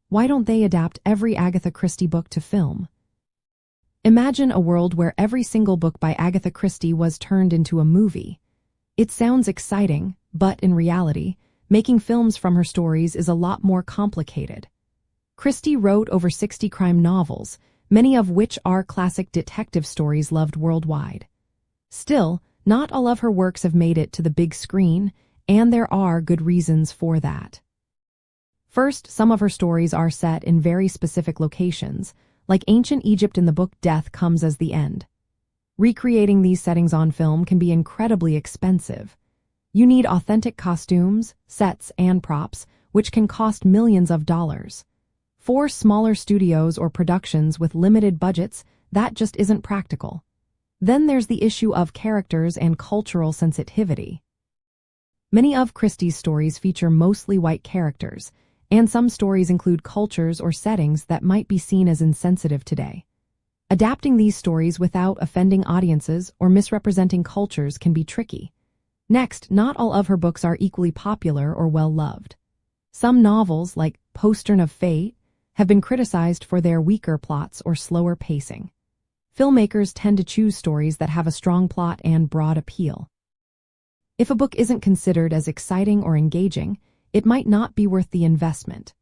Why don't they adapt every Agatha Christie book to film? Imagine a world where every single book by Agatha Christie was turned into a movie. It sounds exciting, but in reality, making films from her stories is a lot more complicated. Christie wrote over 60 crime novels, many of which are classic detective stories loved worldwide. Still, not all of her works have made it to the big screen, and there are good reasons for that. First, some of her stories are set in very specific locations, like ancient Egypt in the book Death Comes as the End. Recreating these settings on film can be incredibly expensive. You need authentic costumes, sets, and props, which can cost millions of dollars. For smaller studios or productions with limited budgets, that just isn't practical. Then there's the issue of characters and cultural sensitivity. Many of Christie's stories feature mostly white characters, and some stories include cultures or settings that might be seen as insensitive today. Adapting these stories without offending audiences or misrepresenting cultures can be tricky. Next, not all of her books are equally popular or well-loved. Some novels, like Postern of Fate, have been criticized for their weaker plots or slower pacing. Filmmakers tend to choose stories that have a strong plot and broad appeal. If a book isn't considered as exciting or engaging, it might not be worth the investment.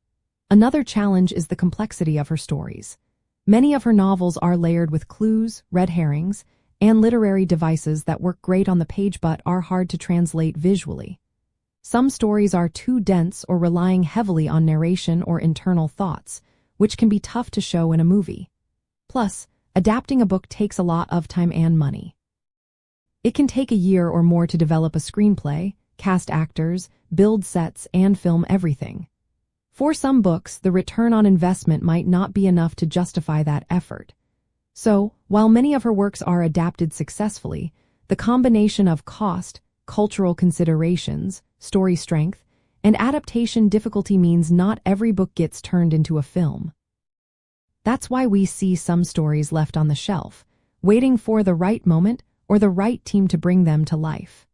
Another challenge is the complexity of her stories. Many of her novels are layered with clues, red herrings, and literary devices that work great on the page but are hard to translate visually. Some stories are too dense or relying heavily on narration or internal thoughts, which can be tough to show in a movie. Plus, adapting a book takes a lot of time and money. It can take a year or more to develop a screenplay, cast actors, build sets, and film everything. For some books, the return on investment might not be enough to justify that effort. So, while many of her works are adapted successfully, the combination of cost, cultural considerations, story strength, and adaptation difficulty means not every book gets turned into a film. That's why we see some stories left on the shelf, waiting for the right moment or the right team to bring them to life.